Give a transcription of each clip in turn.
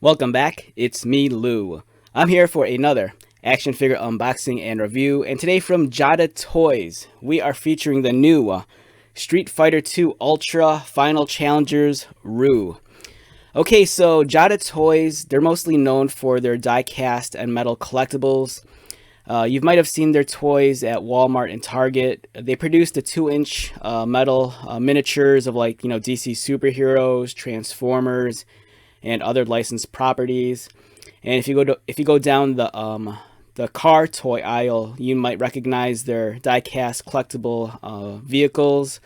Welcome back, it's me, Lou. I'm here for another action figure unboxing and review, and today from Jada Toys, we are featuring the new Street Fighter 2 Ultra Final Challengers Ryu. Okay, so Jada Toys, they're mostly known for their die-cast and metal collectibles. You might have seen their toys at Walmart and Target. They produce the 2-inch metal miniatures of DC superheroes, Transformers, and other licensed properties. And if you go down the car toy aisle, you might recognize their die-cast collectible vehicles.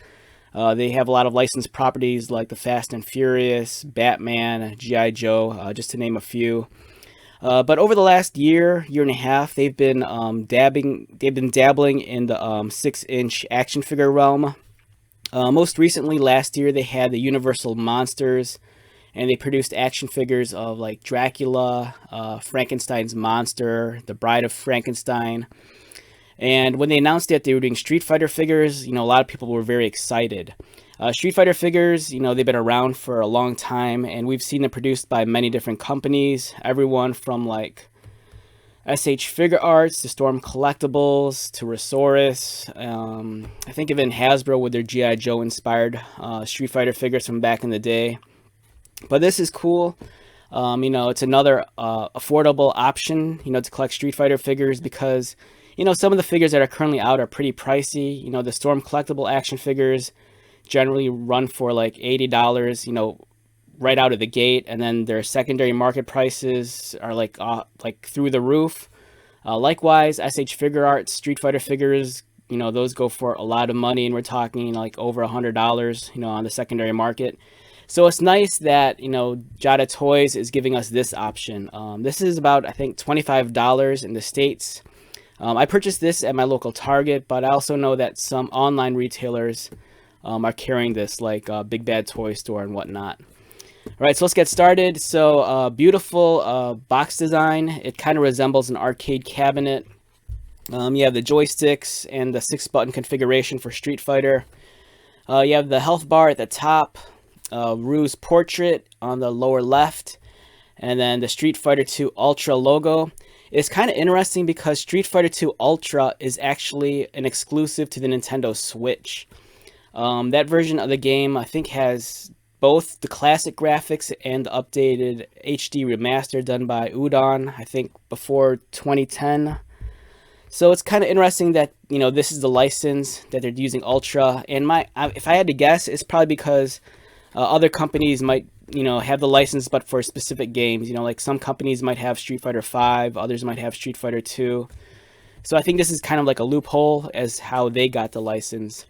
They have a lot of licensed properties like the Fast and Furious, Batman, G.I. Joe, just to name a few. But over the last year and a half, they've been dabbling in the 6-inch action figure realm. Most recently, last year, they had the Universal Monsters, and they produced action figures of like Dracula, Frankenstein's monster, the Bride of Frankenstein. And when they announced that they were doing Street Fighter figures, a lot of people were very excited. Street Fighter figures, they've been around for a long time, and we've seen them produced by many different companies. Everyone from like SH Figure Arts to Storm Collectibles to Resource. I think even Hasbro with their G.I. Joe inspired Street Fighter figures from back in the day. But this is cool. It's another affordable option, to collect Street Fighter figures because, some of the figures that are currently out are pretty pricey. The Storm Collectible action figures generally run for like $80, right out of the gate, and then their secondary market prices are like through the roof. Likewise, SH Figure Arts Street Fighter figures, those go for a lot of money, and we're talking like over $100, on the secondary market. So it's nice that, Jada Toys is giving us this option. This is about, I think, $25 in the States. I purchased this at my local Target, but I also know that some online retailers are carrying this, like Big Bad Toy Store and whatnot. All right, so let's get started. So beautiful box design. It kind of resembles an arcade cabinet. You have the joysticks and the 6-button configuration for Street Fighter. You have the health bar at the top. Ryu's portrait on the lower left, and then the Street Fighter 2 Ultra logo. It's kind of interesting because Street Fighter 2 Ultra is actually an exclusive to the Nintendo Switch. That version of the game, I think, has both the classic graphics and the updated HD remaster done by Udon, I think before 2010. So it's kind of interesting that, this is the license that they're using Ultra. And if I had to guess, it's probably because other companies might, have the license, but for specific games. Like some companies might have Street Fighter 5, others might have Street Fighter 2. So I think this is kind of like a loophole as how they got the license.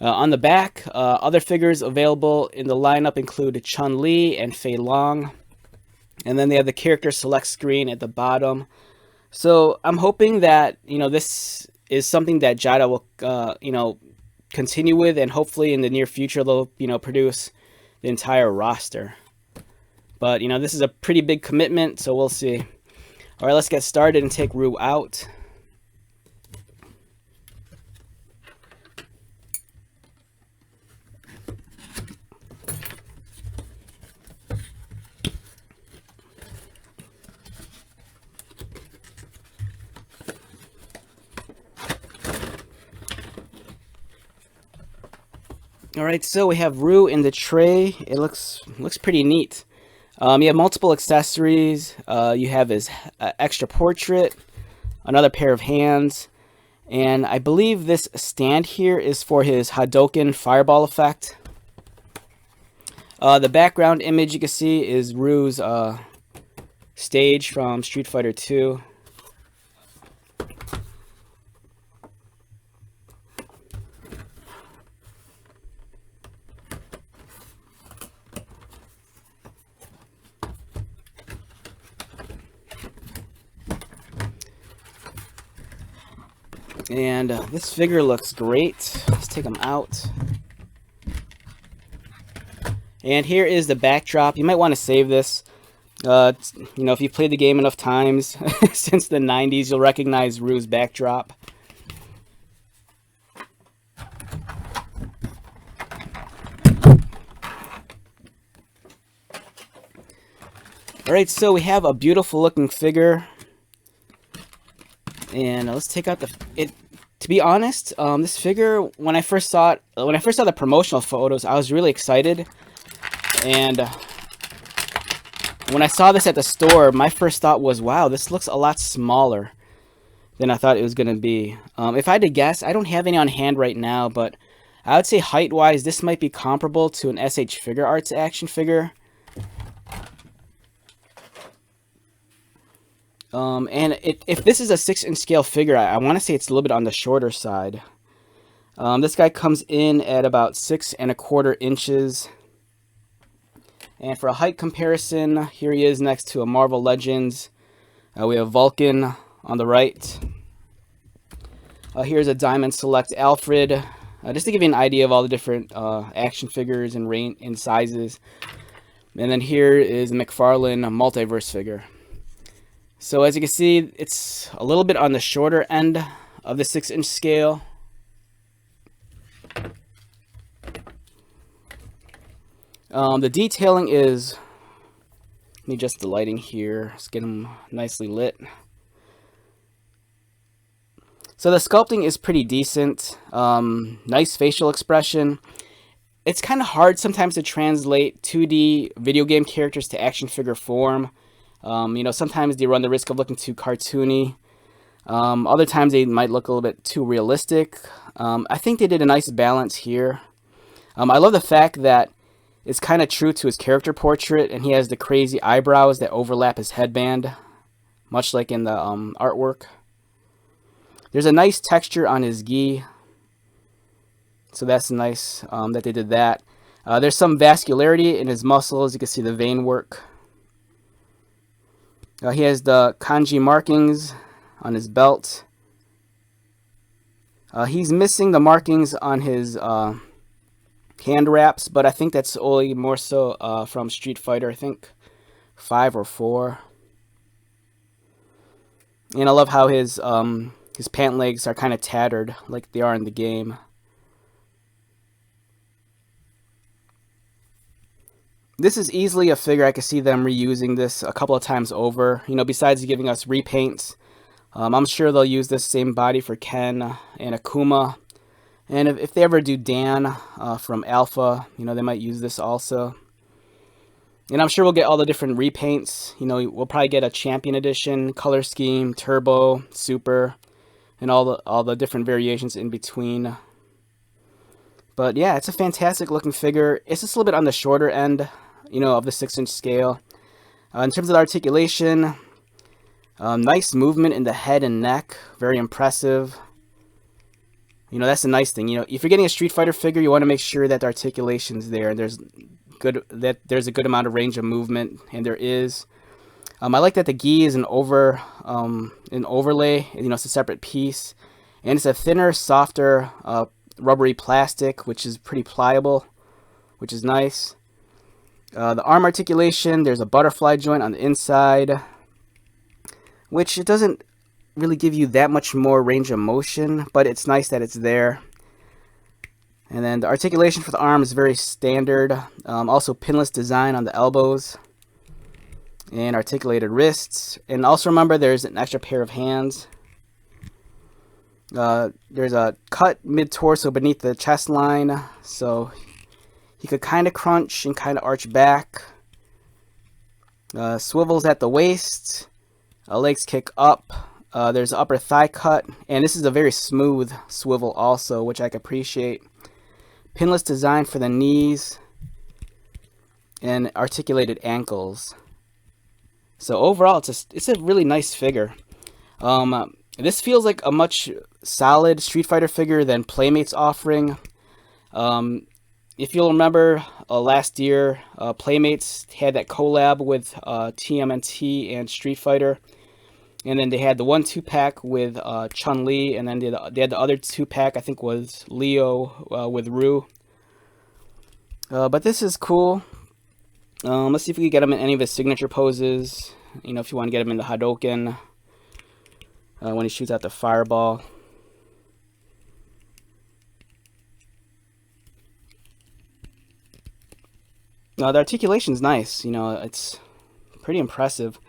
On the back, other figures available in the lineup include Chun-Li and Fei Long. And then they have the character select screen at the bottom. So I'm hoping that, this is something that Jada will, continue with, and hopefully in the near future they'll, produce the entire roster. But, this is a pretty big commitment, so we'll see. All right, let's get started and take Ryu out. All right, so we have Ryu in the tray. It looks pretty neat. You have multiple accessories. You have his extra portrait, another pair of hands, and I believe this stand here is for his Hadouken fireball effect. The background image you can see is Ryu's stage from Street Fighter 2. And this figure looks great. Let's take him out. And here is the backdrop. You might want to save this. If you've played the game enough times since the 90s, you'll recognize Ryu's backdrop. Alright, so we have a beautiful looking figure. And let's take out it. To be honest, this figure, when I first saw the promotional photos, I was really excited. And when I saw this at the store, my first thought was, wow, this looks a lot smaller than I thought it was going to be. If I had to guess, I don't have any on hand right now, but I would say height-wise, this might be comparable to an SH Figure Arts action figure. And if this is a 6-inch scale figure, I want to say it's a little bit on the shorter side. This guy comes in at about 6 1/4 inches. And for a height comparison, here he is next to a Marvel Legends. We have Vulcan on the right. Here's a Diamond Select Alfred. Just to give you an idea of all the different action figures and sizes. And then here is McFarlane Multiverse figure. So as you can see, it's a little bit on the shorter end of the 6-inch scale. The detailing is, let me adjust the lighting here, let's get them nicely lit. So the sculpting is pretty decent, nice facial expression. It's kind of hard sometimes to translate 2D video game characters to action figure form. You know, sometimes they run the risk of looking too cartoony. Other times they might look a little bit too realistic. I think they did a nice balance here. I love the fact that it's kind of true to his character portrait, and he has the crazy eyebrows that overlap his headband, much like in the artwork. There's a nice texture on his gi, so that's nice that they did that. There's some vascularity in his muscles. You can see the vein work. He has the kanji markings on his belt. He's missing the markings on his hand wraps, but I think that's only more so from Street Fighter, I think 5 or 4. And I love how his pant legs are kind of tattered like they are in the game. This is easily a figure I could see them reusing this a couple of times over. You know, besides giving us repaints, I'm sure they'll use this same body for Ken and Akuma. And if they ever do Dan from Alpha, you know, they might use this also. And I'm sure we'll get all the different repaints. You know, we'll probably get a Champion Edition, Color Scheme, Turbo, Super, and all the different variations in between. But yeah, it's a fantastic looking figure. It's just a little bit on the shorter end, you know, of the 6-inch scale. In terms of the articulation, nice movement in the head and neck, very impressive. You know, that's the nice thing. You know, if you're getting a Street Fighter figure, you want to make sure that the articulation's there, and there's a good amount of range of movement, and there is. I like that the gi is an overlay. You know, it's a separate piece, and it's a thinner, softer, rubbery plastic, which is pretty pliable, which is nice. The arm articulation, there's a butterfly joint on the inside, which it doesn't really give you that much more range of motion, but it's nice that it's there. And then the articulation for the arm is very standard. Also pinless design on the elbows and articulated wrists. And also remember, there's an extra pair of hands. There's a cut mid-torso beneath the chest line, so he could kind of crunch and kind of arch back. Swivels at the waist. Legs kick up. There's an upper thigh cut, and this is a very smooth swivel also, which I can appreciate. Pinless design for the knees and articulated ankles. So overall, it's a really nice figure. This feels like a much solid Street Fighter figure than Playmate's offering. If you'll remember, last year, Playmates had that collab with TMNT and Street Fighter. And then they had the 1-2 pack with Chun-Li, and then they had the other 2-pack, I think was Leo with Ryu. But this is cool. Let's see if we can get him in any of his signature poses. You know, if you want to get him in the Hadouken, when he shoots out the fireball. The articulation's nice. You know, it's pretty impressive.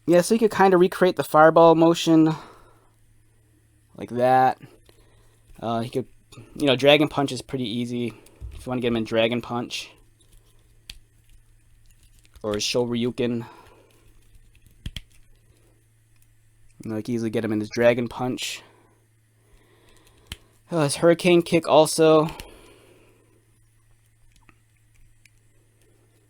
Yeah, so you could kind of recreate the fireball motion like that. He could, Dragon Punch is pretty easy if you want to get him in Dragon Punch or Shoryuken. You can easily get him in his Dragon Punch. His Hurricane Kick also.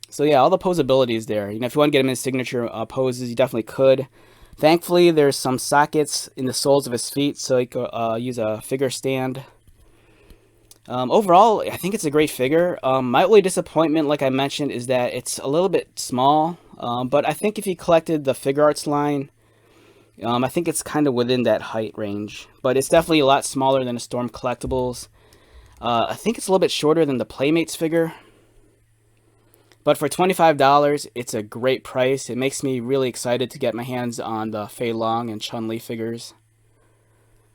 So yeah, all the pose abilities there. If you want to get him in signature poses, you definitely could. Thankfully, there's some sockets in the soles of his feet, so you could use a figure stand. Overall, I think it's a great figure. My only disappointment, like I mentioned, is that it's a little bit small. But I think if you collected the Figure Arts line, I think it's kind of within that height range. But it's definitely a lot smaller than the Storm Collectibles. I think it's a little bit shorter than the Playmates figure. But for $25, it's a great price. It makes me really excited to get my hands on the Fei Long and Chun-Li figures.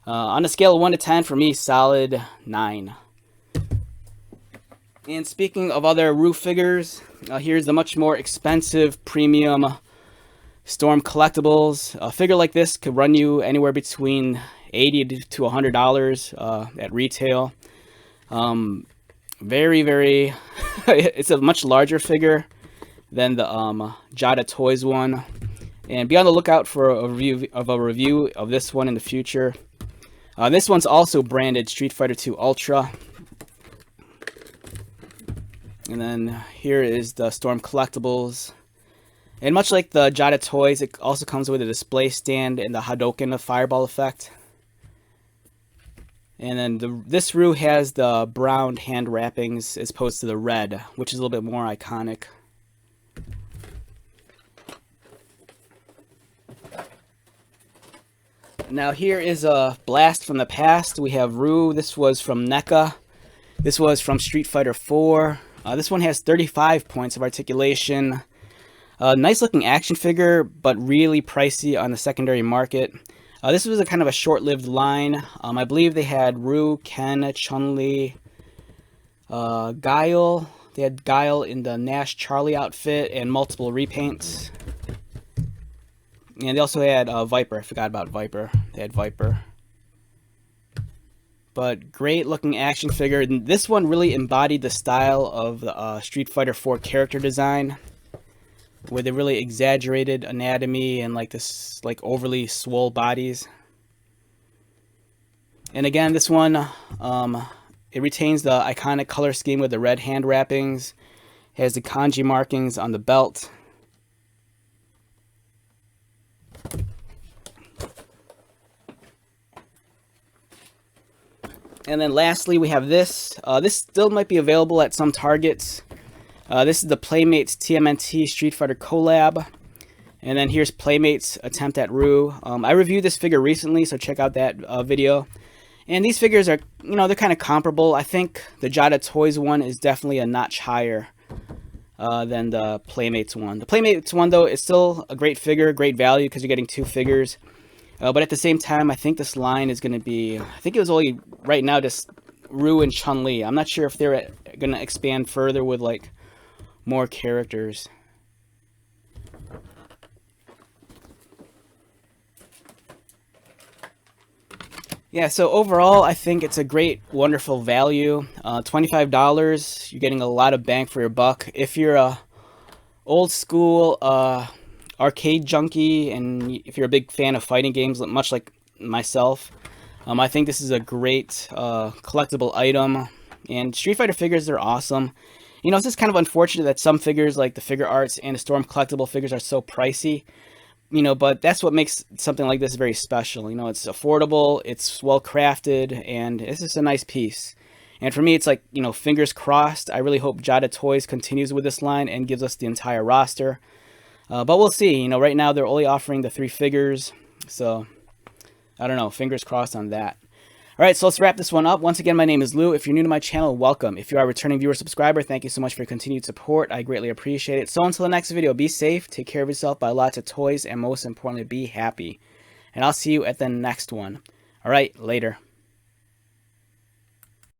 On a scale of 1 to 10, for me, solid 9. And speaking of other Ryu figures, here's the much more expensive premium Storm Collectibles. A figure like this could run you anywhere between $80 to $100 at retail. Very it's a much larger figure than the Jada Toys one, and be on the lookout for a review of this one in the future. This one's also branded Street Fighter 2 Ultra. And then here is the Storm Collectibles, and much like the Jada Toys, it also comes with a display stand and the Hadoken fireball effect. And then this Ryu has the brown hand wrappings as opposed to the red, which is a little bit more iconic. Now here is a blast from the past. We have Ryu. This was from NECA. This was from Street Fighter 4. This one has 35 points of articulation. Nice looking action figure, but really pricey on the secondary market. This was a kind of a short-lived line. I believe they had Ryu, Ken, Chun-Li, Guile. They had Guile in the Nash Charlie outfit and multiple repaints. And they also had Viper. I forgot about Viper. They had Viper. But great looking action figure. And this one really embodied the style of the Street Fighter 4 character design, where they really exaggerated anatomy and this overly swole bodies. And again, this one, it retains the iconic color scheme with the red hand wrappings. It has the kanji markings on the belt. And then lastly, we have this. This still might be available at some Targets. This is the Playmates TMNT Street Fighter collab. And then here's Playmates attempt at Ryu. I reviewed this figure recently, so check out that video. And these figures are, they're kind of comparable. I think the Jada Toys one is definitely a notch higher than the Playmates one. The Playmates one, though, is still a great figure, great value, because you're getting 2 figures. But at the same time, I think this line is going to be, I think it was only, right now, just Ryu and Chun-Li. I'm not sure if they're going to expand further with, more characters. Yeah, so overall, I think it's a great, wonderful value. $25, you're getting a lot of bang for your buck. If you're a old school arcade junkie, and if you're a big fan of fighting games, much like myself, I think this is a great collectible item. And Street Fighter figures are awesome. It's just kind of unfortunate that some figures, like the Figure Arts and the Storm Collectible figures, are so pricey. But that's what makes something like this very special. It's affordable, it's well crafted, and it's just a nice piece. And for me, it's fingers crossed. I really hope Jada Toys continues with this line and gives us the entire roster. But we'll see. Right now they're only offering the 3 figures, so I don't know. Fingers crossed on that. All right, so let's wrap this one up. Once again, my name is Lou. If you're new to my channel, welcome. If you are a returning viewer subscriber, thank you so much for your continued support. I greatly appreciate it. So until the next video, be safe, take care of yourself, buy lots of toys, and most importantly, be happy. And I'll see you at the next one. All right, later.